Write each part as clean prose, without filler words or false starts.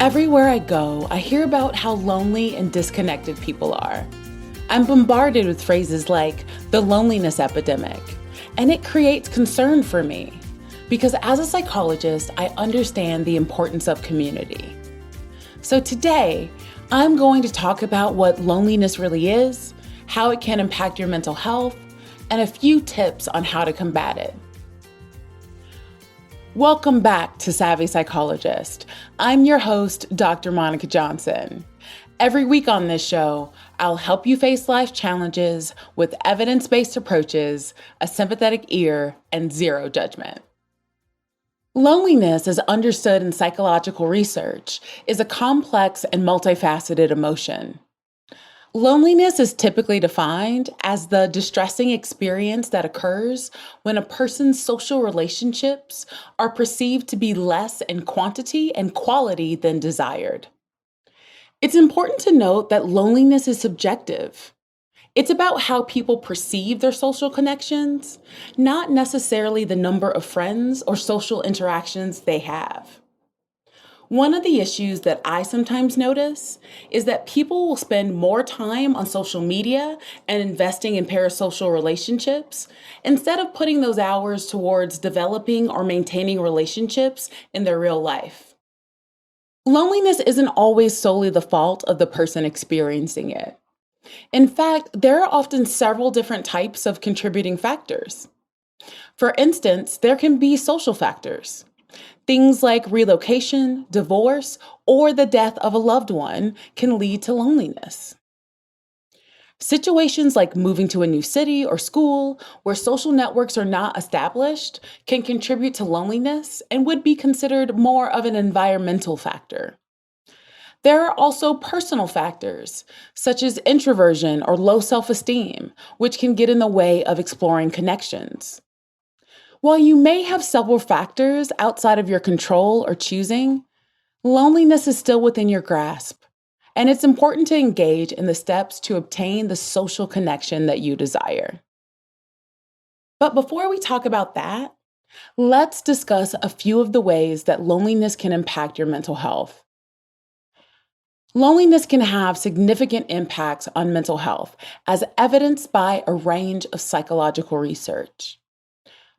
Everywhere I go, I hear about how lonely and disconnected people are. I'm bombarded with phrases like the loneliness epidemic, and it creates concern for me because as a psychologist, I understand the importance of community. So today, I'm going to talk about what loneliness really is, how it can impact your mental health, and a few tips on how to combat it. Welcome back to Savvy Psychologist. I'm your host, Dr. Monica Johnson. Every week on this show, I'll help you face life challenges with evidence-based approaches, a sympathetic ear, and zero judgment. Loneliness, as understood in psychological research, is a complex and multifaceted emotion. Loneliness is typically defined as the distressing experience that occurs when a person's social relationships are perceived to be less in quantity and quality than desired. It's important to note that loneliness is subjective. It's about how people perceive their social connections, not necessarily the number of friends or social interactions they have. One of the issues that I sometimes notice is that people will spend more time on social media and investing in parasocial relationships instead of putting those hours towards developing or maintaining relationships in their real life. Loneliness isn't always solely the fault of the person experiencing it. In fact, there are often several different types of contributing factors. For instance, there can be social factors. Things like relocation, divorce, or the death of a loved one can lead to loneliness. Situations like moving to a new city or school where social networks are not established can contribute to loneliness and would be considered more of an environmental factor. There are also personal factors, such as introversion or low self-esteem, which can get in the way of exploring connections. While you may have several factors outside of your control or choosing, loneliness is still within your grasp, and it's important to engage in the steps to obtain the social connection that you desire. But before we talk about that, let's discuss a few of the ways that loneliness can impact your mental health. Loneliness can have significant impacts on mental health, as evidenced by a range of psychological research.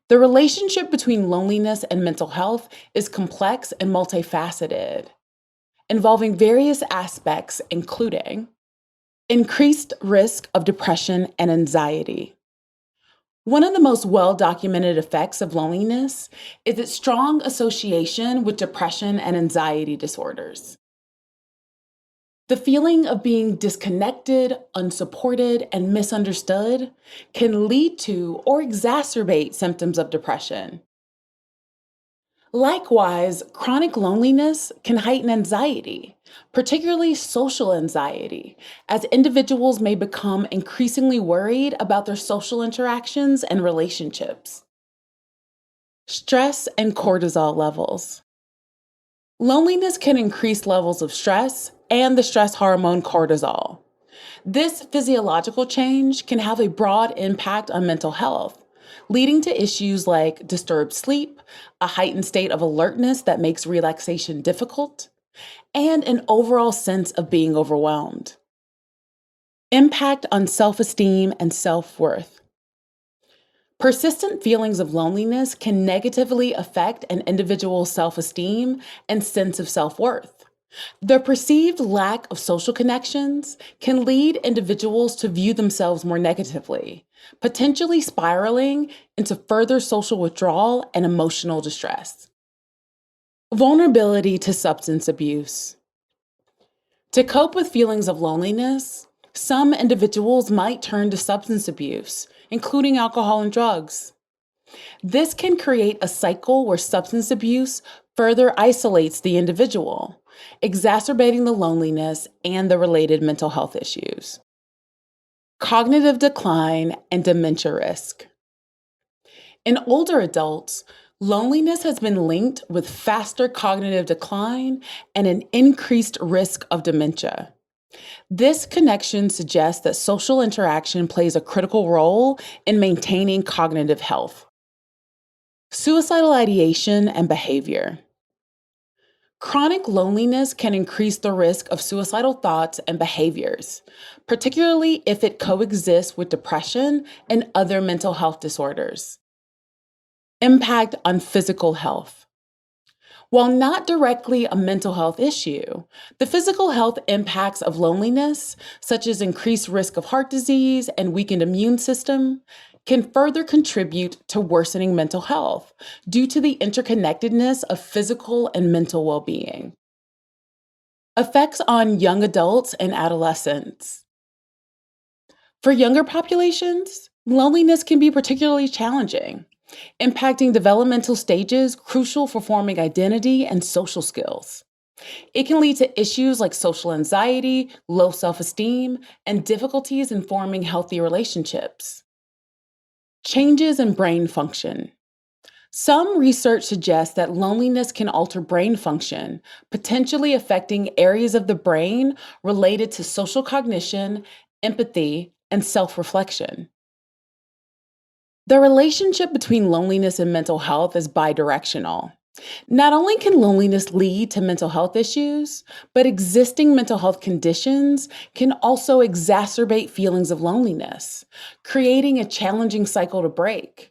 The relationship between loneliness and mental health is complex and multifaceted, involving various aspects, including increased risk of depression and anxiety. One of the most well-documented effects of loneliness is its strong association with depression and anxiety disorders. The feeling of being disconnected, unsupported, and misunderstood can lead to or exacerbate symptoms of depression. Likewise, chronic loneliness can heighten anxiety, particularly social anxiety, as individuals may become increasingly worried about their social interactions and relationships. Stress and cortisol levels. Loneliness can increase levels of stress and the stress hormone cortisol. This physiological change can have a broad impact on mental health, leading to issues like disturbed sleep, a heightened state of alertness that makes relaxation difficult, and an overall sense of being overwhelmed. Impact on self-esteem and self-worth. Persistent feelings of loneliness can negatively affect an individual's self-esteem and sense of self-worth. The perceived lack of social connections can lead individuals to view themselves more negatively, potentially spiraling into further social withdrawal and emotional distress. Vulnerability to substance abuse. To cope with feelings of loneliness, some individuals might turn to substance abuse, including alcohol and drugs. This can create a cycle where substance abuse further isolates the individual, exacerbating the loneliness and the related mental health issues. Cognitive decline and dementia risk. In older adults, loneliness has been linked with faster cognitive decline and an increased risk of dementia. This connection suggests that social interaction plays a critical role in maintaining cognitive health. Suicidal ideation and behavior. Chronic loneliness can increase the risk of suicidal thoughts and behaviors, particularly if it coexists with depression and other mental health disorders. Impact on physical health. While not directly a mental health issue, the physical health impacts of loneliness, such as increased risk of heart disease and weakened immune system, can further contribute to worsening mental health due to the interconnectedness of physical and mental well-being. Effects on young adults and adolescents. For younger populations, loneliness can be particularly challenging, impacting developmental stages crucial for forming identity and social skills. It can lead to issues like social anxiety, low self esteem, and difficulties in forming healthy relationships. Changes in brain function. Some research suggests that loneliness can alter brain function, potentially affecting areas of the brain related to social cognition, empathy, and self reflection. The relationship between loneliness and mental health is bidirectional. Not only can loneliness lead to mental health issues, but existing mental health conditions can also exacerbate feelings of loneliness, creating a challenging cycle to break.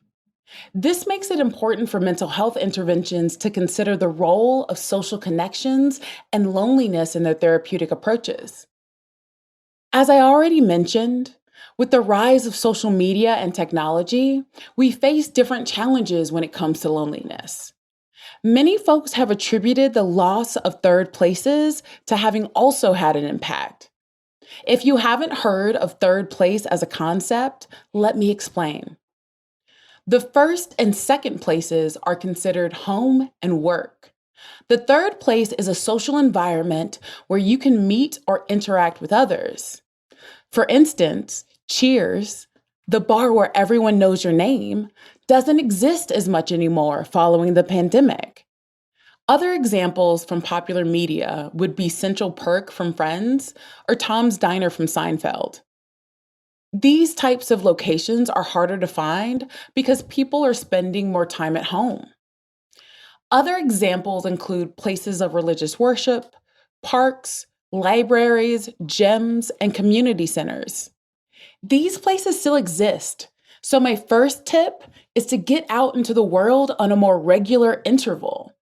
This makes it important for mental health interventions to consider the role of social connections and loneliness in their therapeutic approaches. As I already mentioned, with the rise of social media and technology, we face different challenges when it comes to loneliness. Many folks have attributed the loss of third places to having also had an impact. If you haven't heard of third place as a concept, let me explain. The first and second places are considered home and work. The third place is a social environment where you can meet or interact with others. For instance, Cheers, the bar where everyone knows your name, doesn't exist as much anymore following the pandemic. Other examples from popular media would be Central Perk from Friends or Tom's Diner from Seinfeld. These types of locations are harder to find because people are spending more time at home. Other examples include places of religious worship, parks, libraries, gyms, and community centers. These places still exist, so my first tip is to get out into the world on a more regular interval.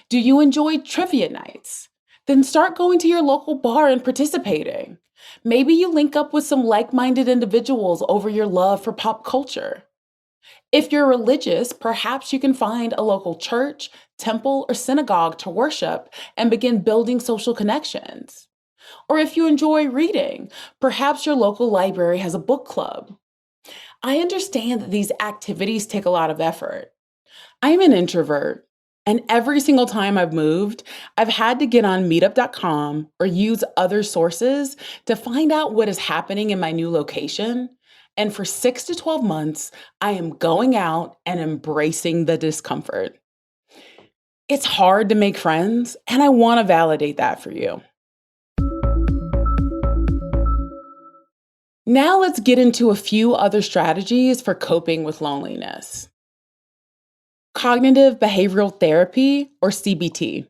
Do you enjoy trivia nights? Then start going to your local bar and participating. Maybe you link up with some like-minded individuals over your love for pop culture. If you're religious, perhaps you can find a local church, temple, or synagogue to worship and begin building social connections. Or if you enjoy reading, perhaps your local library has a book club. I understand that these activities take a lot of effort. I'm an introvert, and every single time I've moved, I've had to get on meetup.com or use other sources to find out what is happening in my new location. And for 6 to 12 months, I am going out and embracing the discomfort. It's hard to make friends, and I want to validate that for you. Now let's get into a few other strategies for coping with loneliness. Cognitive behavioral therapy, or CBT.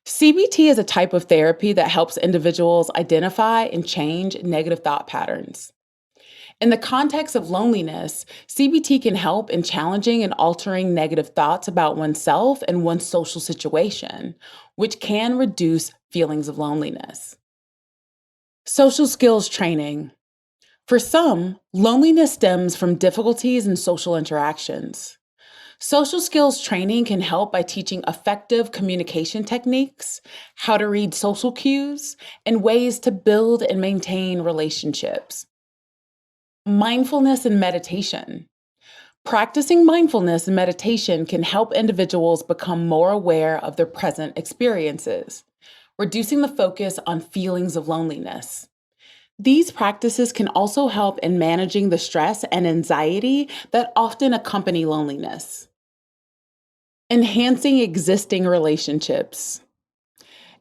CBT is a type of therapy that helps individuals identify and change negative thought patterns. In the context of loneliness, CBT can help in challenging and altering negative thoughts about oneself and one's social situation, which can reduce feelings of loneliness. Social skills training. For some, loneliness stems from difficulties in social interactions. Social skills training can help by teaching effective communication techniques, how to read social cues, and ways to build and maintain relationships. Mindfulness and meditation. Practicing mindfulness and meditation can help individuals become more aware of their present experiences, reducing the focus on feelings of loneliness. These practices can also help in managing the stress and anxiety that often accompany loneliness. Enhancing existing relationships.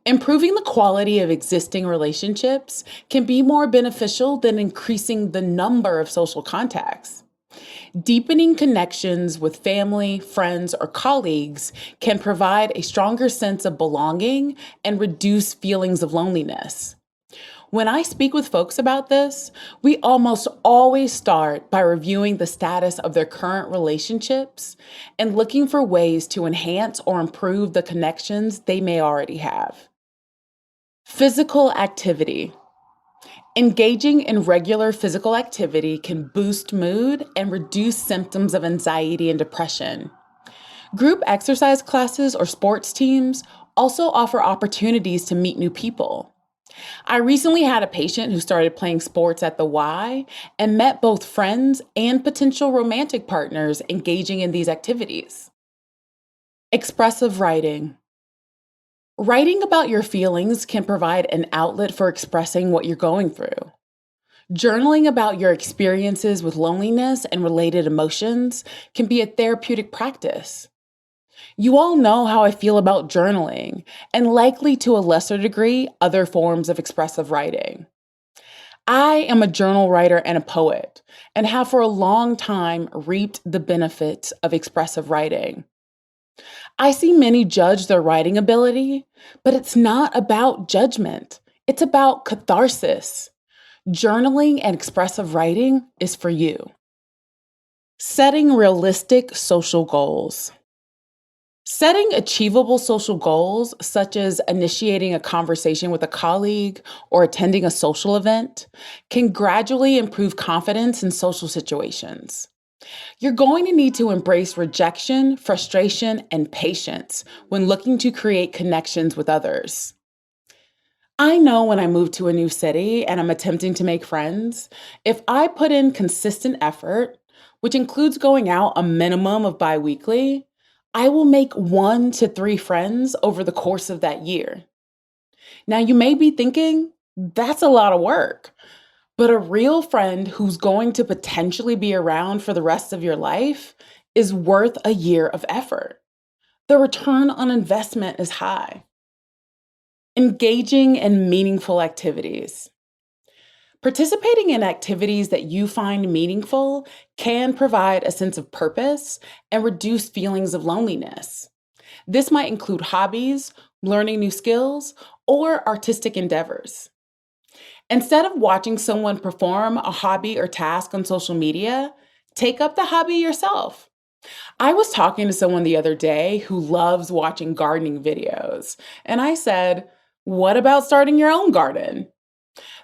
Improving the quality of existing relationships can be more beneficial than increasing the number of social contacts. Deepening connections with family, friends, or colleagues can provide a stronger sense of belonging and reduce feelings of loneliness. When I speak with folks about this, we almost always start by reviewing the status of their current relationships and looking for ways to enhance or improve the connections they may already have. Physical activity. Engaging in regular physical activity can boost mood and reduce symptoms of anxiety and depression. Group exercise classes or sports teams also offer opportunities to meet new people. I recently had a patient who started playing sports at the Y and met both friends and potential romantic partners engaging in these activities. Expressive writing. Writing about your feelings can provide an outlet for expressing what you're going through. Journaling about your experiences with loneliness and related emotions can be a therapeutic practice. You all know how I feel about journaling, and likely to a lesser degree, other forms of expressive writing. I am a journal writer and a poet, and have for a long time reaped the benefits of expressive writing. I see many judge their writing ability, but it's not about judgment. It's about catharsis. Journaling and expressive writing is for you. Setting realistic social goals. Setting achievable social goals, such as initiating a conversation with a colleague or attending a social event, can gradually improve confidence in social situations. You're going to need to embrace rejection, frustration, and patience when looking to create connections with others. I know when I move to a new city and I'm attempting to make friends, if I put in consistent effort, which includes going out a minimum of bi-weekly, I will make 1 to 3 friends over the course of that year. Now, you may be thinking, that's a lot of work. But a real friend who's going to potentially be around for the rest of your life is worth a year of effort. The return on investment is high. Engaging in meaningful activities. Participating in activities that you find meaningful can provide a sense of purpose and reduce feelings of loneliness. This might include hobbies, learning new skills, or artistic endeavors. Instead of watching someone perform a hobby or task on social media, take up the hobby yourself. I was talking to someone the other day who loves watching gardening videos, and I said, "What about starting your own garden?"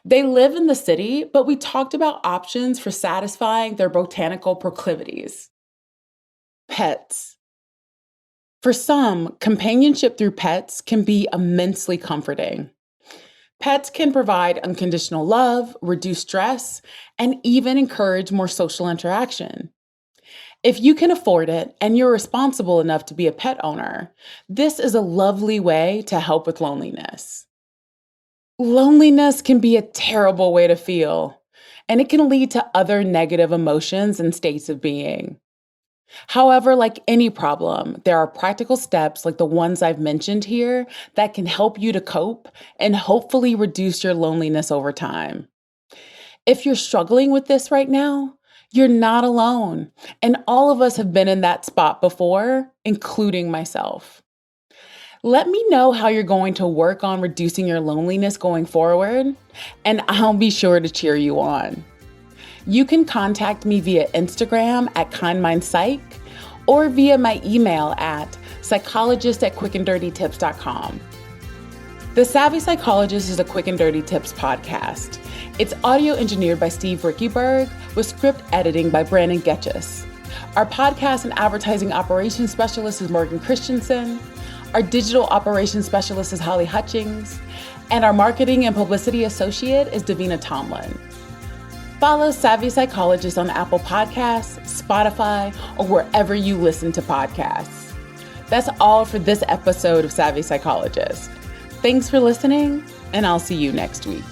They live in the city, but we talked about options for satisfying their botanical proclivities. Pets. For some, companionship through pets can be immensely comforting. Pets can provide unconditional love, reduce stress, and even encourage more social interaction. If you can afford it and you're responsible enough to be a pet owner, this is a lovely way to help with loneliness. Loneliness can be a terrible way to feel, and it can lead to other negative emotions and states of being. However, like any problem, there are practical steps like the ones I've mentioned here that can help you to cope and hopefully reduce your loneliness over time. If you're struggling with this right now, you're not alone, and all of us have been in that spot before, including myself. Let me know how you're going to work on reducing your loneliness going forward, and I'll be sure to cheer you on. You can contact me via Instagram at KindMindPsych or via my email at psychologist@quickanddirtytips.com. The Savvy Psychologist is a Quick and Dirty Tips podcast. It's audio engineered by Steve Rickyberg with script editing by Brandon Getchus. Our podcast and advertising operations specialist is Morgan Christensen. Our digital operations specialist is Holly Hutchings. And our marketing and publicity associate is Davina Tomlin. Follow Savvy Psychologist on Apple Podcasts, Spotify, or wherever you listen to podcasts. That's all for this episode of Savvy Psychologist. Thanks for listening, and I'll see you next week.